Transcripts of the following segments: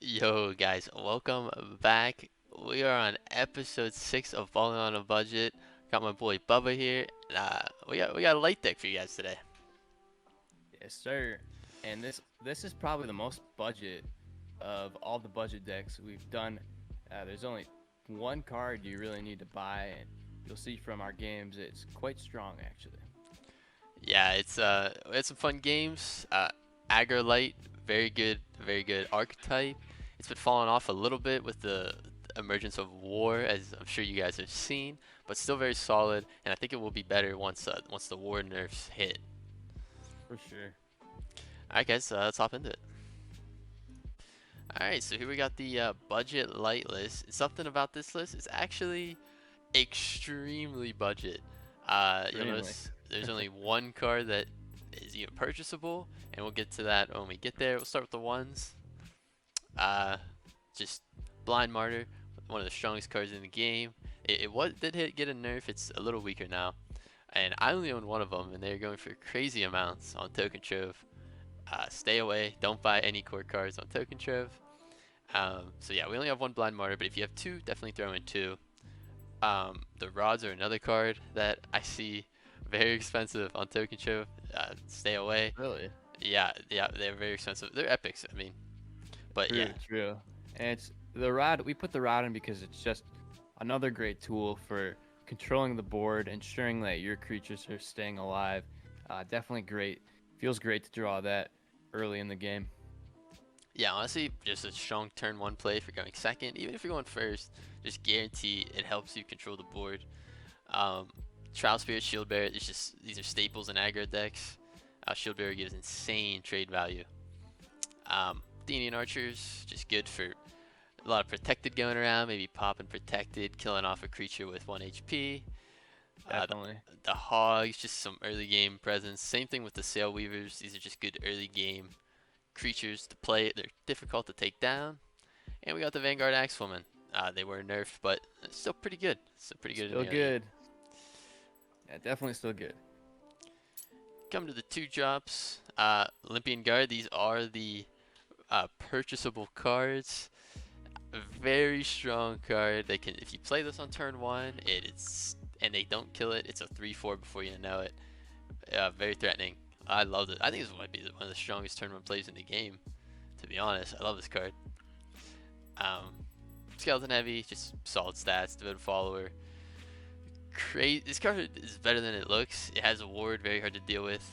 Yo, guys, welcome back. We are on episode 6 of Ballin on a Budget. Got my boy Bubba here. We got a light deck for you guys today. Yes, sir. And this is probably the most budget of all the budget decks we've done. There's only one card you really need to buy, and you'll see from our games it's quite strong actually. Yeah, we had some fun games. Aggro Light, very good archetype. It's been falling off a little bit with the emergence of War, as I'm sure you guys have seen, but still very solid. And I think it will be better once the War nerfs hit. For sure. All right, guys, let's hop into it. All right, so here we got the budget light list. Something about this list is actually extremely budget. You'll Extremely. notice there's only one card that is even purchasable, and we'll get to that when we get there. We'll start with the ones. Uh, just Blind Martyr, one of the strongest cards in the game. It did get a nerf. It's a little weaker now, and I only own one of them, and they're going for crazy amounts on Token Trove. Stay away. Don't buy any core cards on Token Trove. So yeah, we only have one Blind Martyr, but if you have two, definitely throw in two. The rods are another card that I see very expensive on Token Trove. Stay away. Really? Yeah, they're very expensive. They're epics, I mean. But yeah, True. And it's the rod. We put the rod in because it's just another great tool for controlling the board, ensuring that your creatures are staying alive. Definitely great. Feels great to draw that early in the game. yeah, honestly, just a strong turn one play if you're going second. Even if you're going first, just guarantee it helps you control the board. Um, Trial Spirit, Shield Bearer, these are staples in aggro decks. Shield Bearer gives insane trade value. Athenian Archers, just good for a lot of protected going around, maybe popping protected, killing off a creature with 1 HP. Uh, the, Definitely. the Hogs, just some early game presence. Same thing with the Sail Weavers. These are just good early game creatures to play. They're difficult to take down. And we got the Vanguard Axewoman. They were nerfed, but still pretty good. Still pretty good in Still the early game. good. Yeah, definitely still good. Come to the two drops. Olympian Guard. These are the purchasable cards. A very strong card. They can, if you play this on turn one, and they don't kill it. It's a 3/4 before you know it. Very threatening. I love it. I think this might be one of the strongest turn one plays in the game. To be honest, I love this card. Um, Skeleton Heavy, just solid stats, devoted follower. This card is better than it looks. It has a ward, very hard to deal with.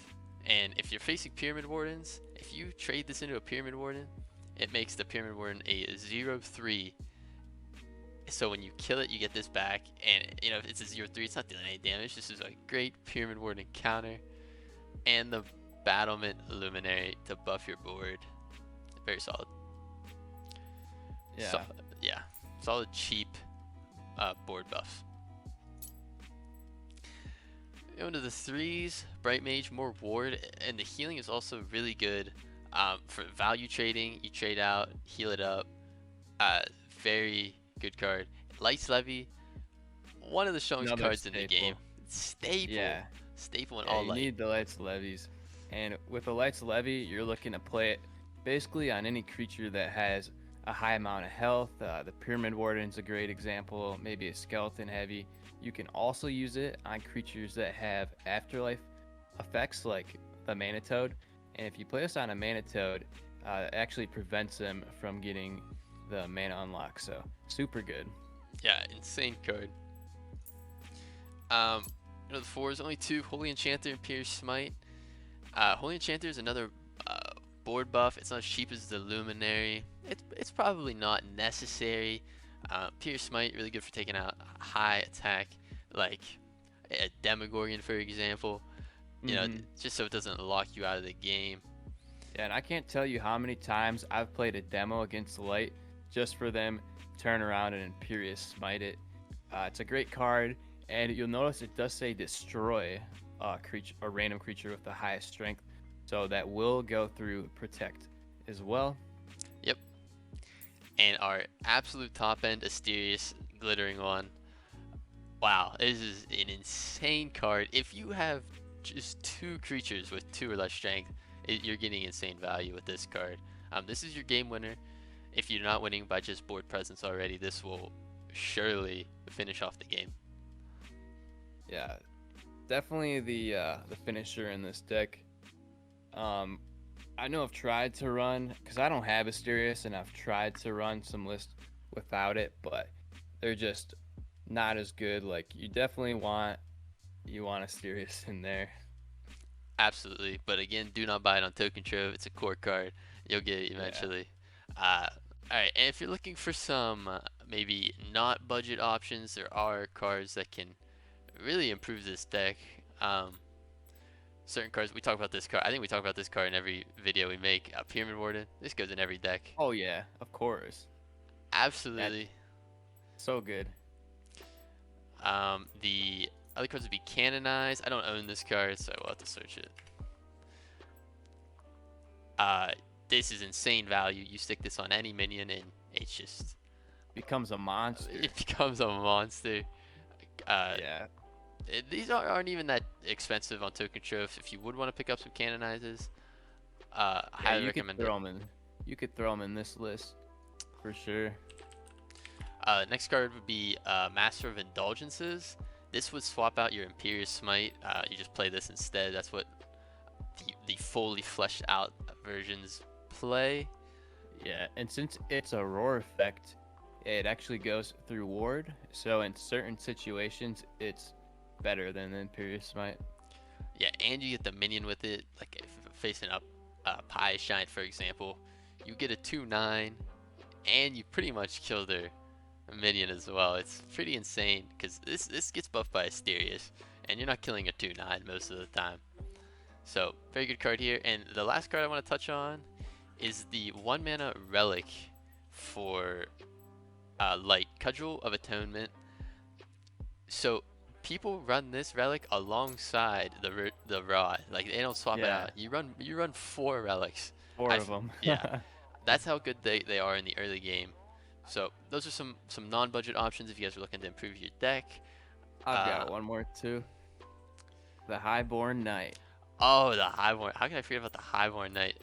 And if you're facing Pyramid Wardens, if you trade this into a Pyramid Warden, it makes the Pyramid Warden a 0/3. So when you kill it, you get this back. And if it's a 0/3, it's not dealing any damage. This is a great Pyramid Warden counter. And the Battlement Luminary to buff your board. Very solid. So, Yeah. yeah, solid cheap board buff. Going to the threes, Bright Mage, more ward, and the healing is also really good. For value trading, you trade out, heal it up. Very good card. Lights Levy, one of the strongest Another cards in the game. staple. Staple, Yeah. staple in Yeah, all you light. need the Lights Levies. And with the Lights Levy, you're looking to play it basically on any creature that has a high amount of health. The Pyramid Warden's a great example, maybe a Skeleton Heavy. You can also use it on creatures that have afterlife effects like the Mana Toad. And if you play this on a Mana Toad, it actually prevents them from getting the mana unlock. So super good. Yeah, insane card. Um, the fours, only two, Holy Enchanter and Pierce Smite. Holy Enchanter is another board buff. It's not as cheap as the Luminary. It's probably not necessary. Pierce Smite, really good for taking out high attack, like a Demogorgon, for example. Just so it doesn't lock you out of the game. Yeah, and I can't tell you how many times I've played a demo against Light just for them turn around and Imperious Smite it. It's a great card, and you'll notice it does say destroy a random creature with the highest strength, so that will go through Protect as well. Yep. And our absolute top end Asterius glittering one. Wow, this is an insane card. If you have just two creatures with 2 or less strength, you're getting insane value with this card. This is your game winner. if you're not winning by just board presence already, this will surely finish off the game. Yeah, definitely the finisher in this deck. I know I've tried to run, because I don't have Asterius, and I've tried to run some lists without it, but they're just not as good. Like, you definitely want Asterius in there. Absolutely, but again, do not buy it on Token Trove. It's a core card. You'll get it Yeah. eventually. Uh, all right, and if you're looking for some maybe not budget options, there are cards that can really improve this deck. Certain cards, we talk about this card. I think we talk about this card in every video we make. Pyramid Warden. This goes in every deck. Oh yeah, of course. Absolutely. So good. The other cards would be Canonized. I don't own this card, so we'll have to search it. This is insane value. You stick this on any minion, and it's just Becomes a monster. it becomes a monster. Yeah. These aren't even that expensive on Token Trove. If you would want to pick up some Canonizes, highly recommend it. You could throw them in this list for sure. Next card would be Master of Indulgences. This would swap out your Imperious Smite. You just play this instead. That's what the fully fleshed out versions play. Yeah, and since it's a roar effect, it actually goes through ward. So in certain situations, it's better than the Imperious Smite. Yeah, and you get the minion with it. Like if facing up Pie Shine, for example, you get a 2/9, and you pretty much kill their minion as well. It's pretty insane because this gets buffed by Asterius, and you're not killing a 2/9 most of the time. So very good card here. And the last card I want to touch on is the 1 mana relic for Light, Cudgel of Atonement. So people run this relic alongside the rod. Like they don't swap it Yeah. out. You run 4 relics. Four of them. Yeah. That's how good they are in the early game. So those are some non-budget options if you guys are looking to improve your deck. I've got one more too. The Highborn Knight. Oh, the Highborn. How can I forget about the Highborn Knight?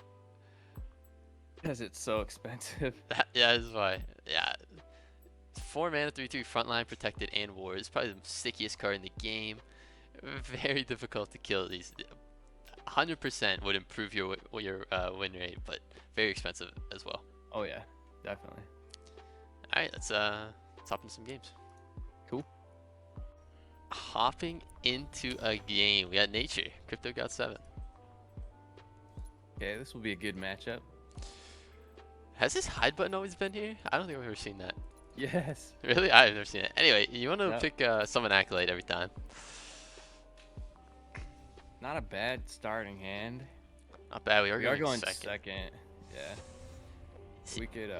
Because it's so expensive. Yeah, that's why. Yeah. 4 mana, 3/3 frontline, protected, and war. It's probably the stickiest card in the game. Very difficult to kill. These 100% would improve your win rate, but very expensive as well. Oh yeah, definitely. All right, let's hop into some games. Cool. Hopping into a game, we got Nature, Crypto God 7. Okay, this will be a good matchup. Has this hide button always been here? I don't think I've ever seen that. Yes. Really? I've never seen it. Anyway, you want to Yep. pick Summon Acolyte every time. Not a bad starting hand. Not bad. We are going second. second. Yeah. We could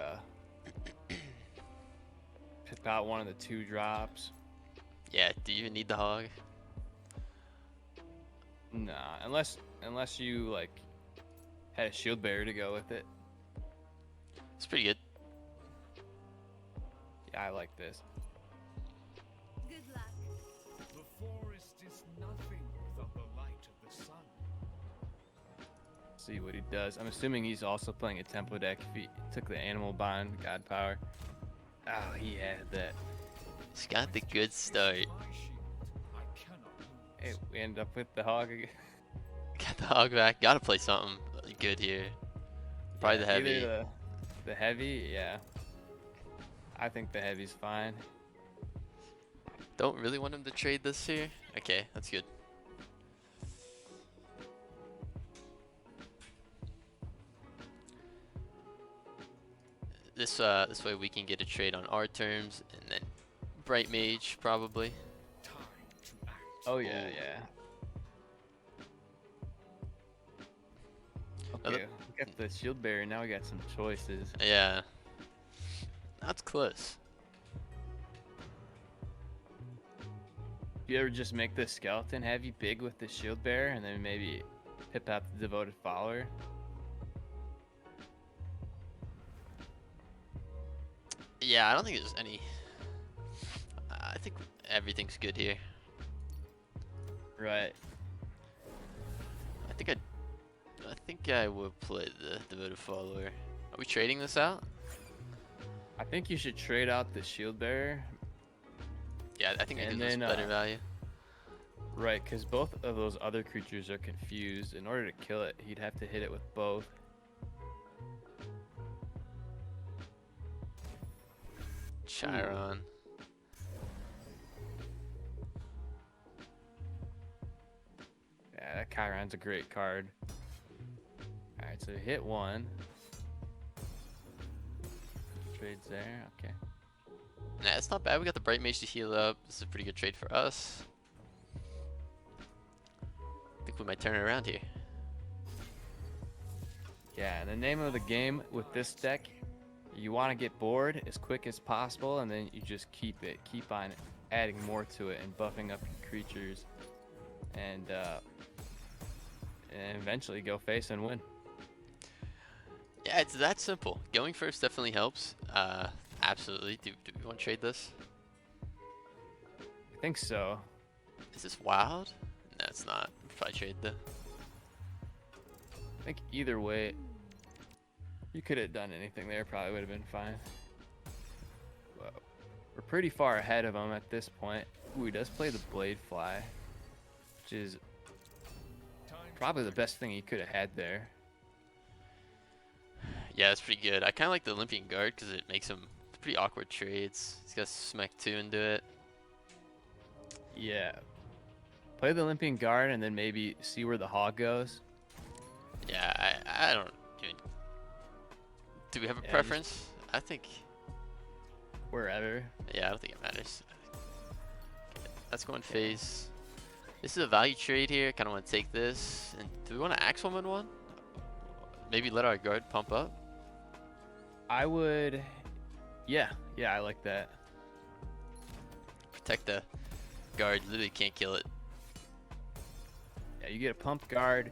pick out one of the 2 drops. Yeah. Do you even need the hog? Nah, unless you like had a shield bearer to go with it. It's pretty good. Yeah, I like this. Good luck. The forest is nothing without the light of the sun. See what he does. I'm assuming he's also playing a tempo deck if he took the animal bond, god power. Oh, he had that. It's got the good start. My shield, I cannot lose. Hey, we end up with the hog again. Got the hog back. Gotta play something good here. Probably the heavy. Either the heavy, yeah. I think the heavy's fine. Don't really want him to trade this here. Okay, that's good. This way we can get a trade on our terms, and then Bright Mage probably. Time to act. Oh yeah, Ooh. yeah. Another- Okay, we got the shield bearer. Now we got some choices. Yeah, that's close. You ever just make the skeleton heavy big with the shield bearer, and then maybe pip out the devoted follower? Yeah, I don't think there's any. I think everything's good here. Right. I think I will play the devoted follower. Are we trading this out? I think you should trade out the shield bearer. Yeah, I think it And gives us then, better value. Right, because both of those other creatures are confused. In order to kill it, he'd have to hit it with both. Chiron. Yeah, that Chiron's a great card. Alright, so hit one. Trades there, okay. Nah, it's not bad. We got the Bright Mage to heal up. This is a pretty good trade for us. I think we might turn it around here. Yeah, and the name of the game with this deck, you want to get bored as quick as possible, and then you just keep on adding more to it and buffing up your creatures, and eventually go face and win. Yeah, it's that simple. Going first definitely helps. Absolutely. Do we want to trade this? I think so. Is this wild? No, it's not. We'll probably trade the. I think either way, you could have done anything there. Probably would have been fine. Well, we're pretty far ahead of him at this point. Ooh, he does play the Blade Fly, which is probably the best thing he could have had there. Yeah, it's pretty good. I kind of like the Olympian Guard because it makes him pretty awkward trades. He's got Smack 2 into it. Yeah. Play the Olympian Guard and then maybe see where the Hog goes. Yeah, I don't even. Do we have a Yeah, preference? I think. Wherever. Yeah, I don't think it matters. Okay, let's go in phase. This is a value trade here. Kind of want to take this. And do we want to Axewoman one? Maybe let our guard pump up? I would. Yeah, I like that. Protect the guard. Literally can't kill it. Yeah, you get a pump guard,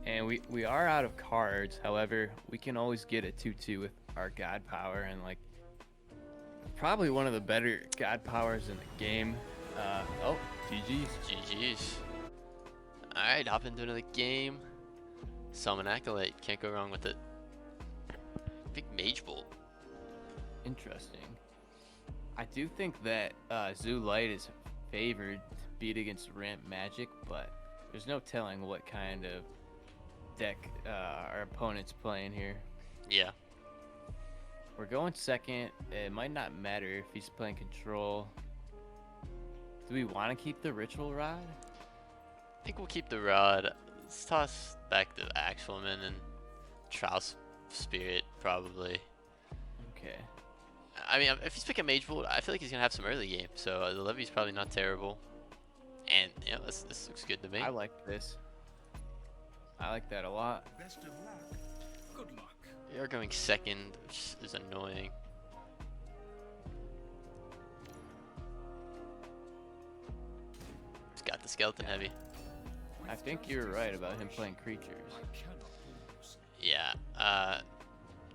and we are out of cards. However, we can always get a 2/2 with our God Power, and like probably one of the better God Powers in the game. Oh, GG's. GG's. Alright, hop into another game. Summon Acolyte. Can't go wrong with it. Big Mage Bolt. Interesting. I do think that Zoo Light is favored to beat against Ramp Magic, but there's no telling what kind of deck our opponent's playing here. Yeah. We're going second. It might not matter if he's playing control. Do we want to keep the Ritual Rod? I think we'll keep the rod. Let's toss back the Axewoman and Trial Spirit, probably. Okay. I mean, if he's picking Mage Bolt, I feel like he's going to have some early game. So the Levy's probably not terrible. And, you know, this looks good to me. I like this. I like that a lot. Best of luck. Good luck. We are going second, which is annoying. He's got the Skeleton Heavy. I think you're right about him playing creatures. I cannot lose. Yeah.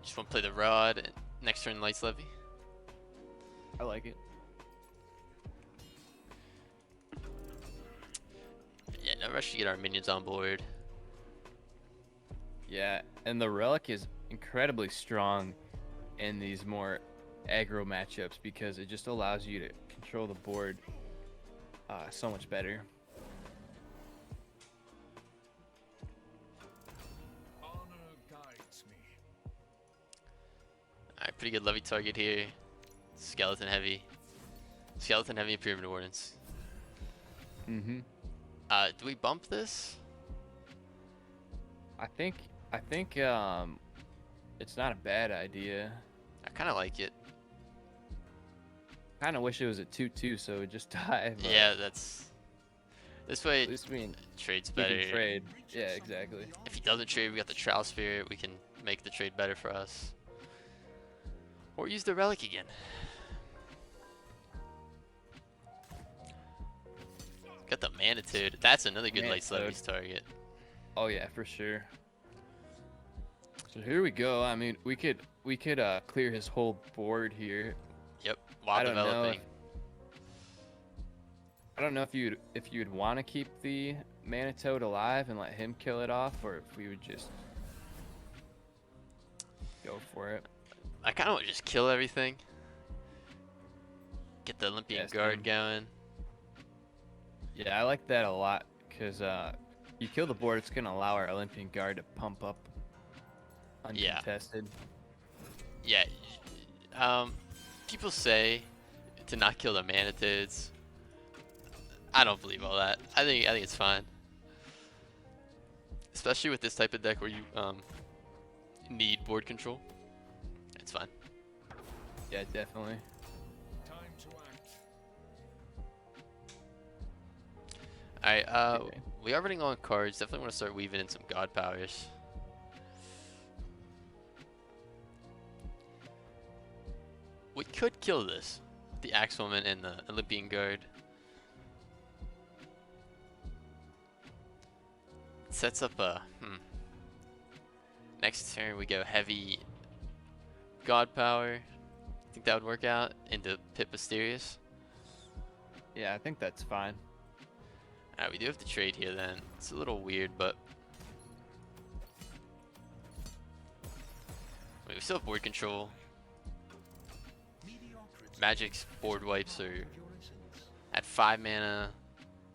Just want to play the Rod. And next turn, Lights Levy. I like it. Yeah, no rush to get our minions on board. Yeah, and the Relic is incredibly strong in these more aggro matchups because it just allows you to control the board so much better. Honor guides me. Alright, pretty good Levy target here. Skeleton Heavy. Skeleton Heavy and Pyramid Wardens. Mm-hmm. Do we bump this? I think it's not a bad idea. I kind of like it. Kind of wish it was a 2/2 so it would just die. But Yeah, that's... This way, at least we trade's we better. can trade. Yeah, exactly. If he doesn't trade, we got the Trowel Spirit. We can make the trade better for us. Or use the Relic again. Got the Manitude. That's another good Lights Manitude. Levy's target. Oh yeah, for sure. So here we go. I mean, we could clear his whole board here. Yep, I while don't know developing. I don't know if you'd want to keep the Manitoad alive and let him kill it off, or if we would just go for it. I kind of want to just kill everything. Get the Olympian Yeah, guard same. going. Yeah, I like that a lot because you kill the board, it's gonna allow our Olympian guard to pump up Yeah. uncontested. Yeah. People say to not kill the Manatids. I don't believe all that. I think it's fine. Especially with this type of deck where you need board control. It's fine. Yeah, definitely. Time to act. Alright, Okay. we are running low on cards. Definitely want to start weaving in some god powers. We could kill this. The Axewoman and the Olympian Guard. Sets up a next turn we go heavy god power. Think that would work out into Pit Mysterious. Yeah, I think that's fine. Alright, we do have to trade here then. It's a little weird, but I mean, we still have board control. Magic's board wipes are at 5 mana,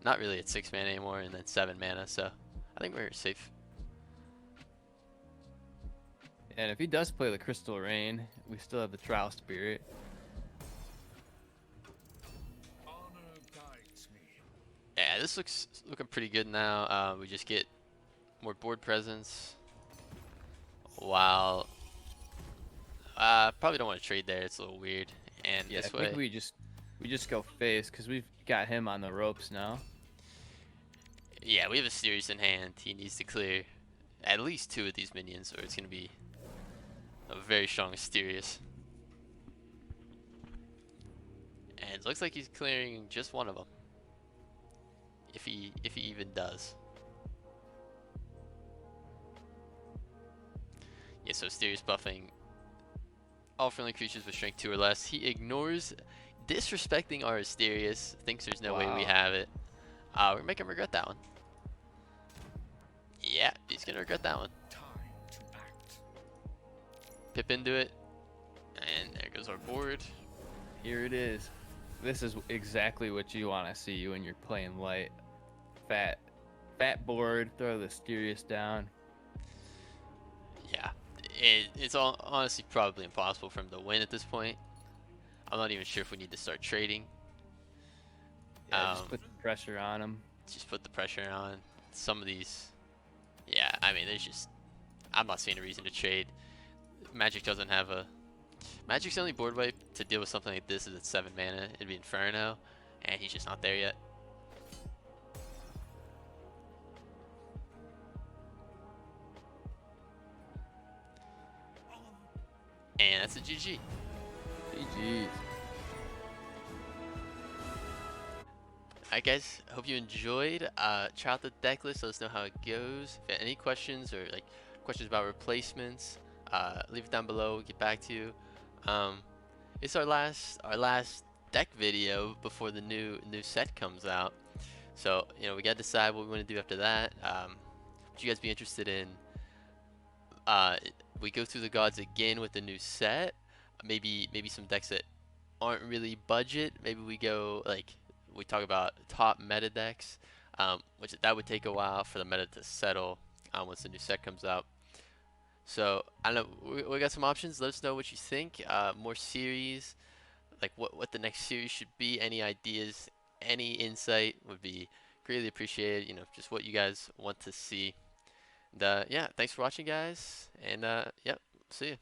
not really at 6 mana anymore, and then 7 mana, so I think we're safe. And if he does play the Crystal Rain, we still have the Trial Spirit. Honor guides me. Yeah, this looks looking pretty good now. We just get more board presence. While probably don't want to trade there. It's a little weird. And Yeah, this I think way, we just go face because we've got him on the ropes now. yeah, we have a Sirius in hand. He needs to clear at least 2 of these minions, or it's gonna be a very strong Asterius. And it looks like he's clearing just 1 of them. If he even does. Yeah, so Asterius buffing all friendly creatures with strength 2 or less. He ignores disrespecting our Asterius. Thinks there's no way we Wow. have it. We're gonna make him regret that one. Yeah, he's gonna regret that one. Time to act. Pip into it. And there goes our board. Here it is. This is exactly what you want to see when you're playing light. Fat board, throw the Asterius down. Yeah, it's all honestly probably impossible for him to win at this point. I'm not even sure if we need to start trading. Yeah, just put the pressure on him. Just put the pressure on some of these. Yeah, I mean, there's just I'm not seeing a reason to trade. Magic doesn't have a Magic's only board wipe to deal with something like this is at 7 mana. It'd be Inferno, and he's just not there yet. And that's a GG. GG's. Alright guys, I hope you enjoyed. Try out the deck list, let us know how it goes. If you have any questions or like questions about replacements, leave it down below, we'll get back to you. It's our last deck video before the new set comes out. So, you know, we gotta decide what we want to do after that. Would you guys be interested in we go through the gods again with the new set? Maybe some decks that aren't really budget. Maybe we go like we talk about top meta decks, which that would take a while for the meta to settle once the new set comes out. So I don't know. We got some options. Let us know what you think. More series, like what the next series should be. Any ideas, any insight would be greatly appreciated. You know, just what you guys want to see. And yeah, thanks for watching, guys. And yep, see you.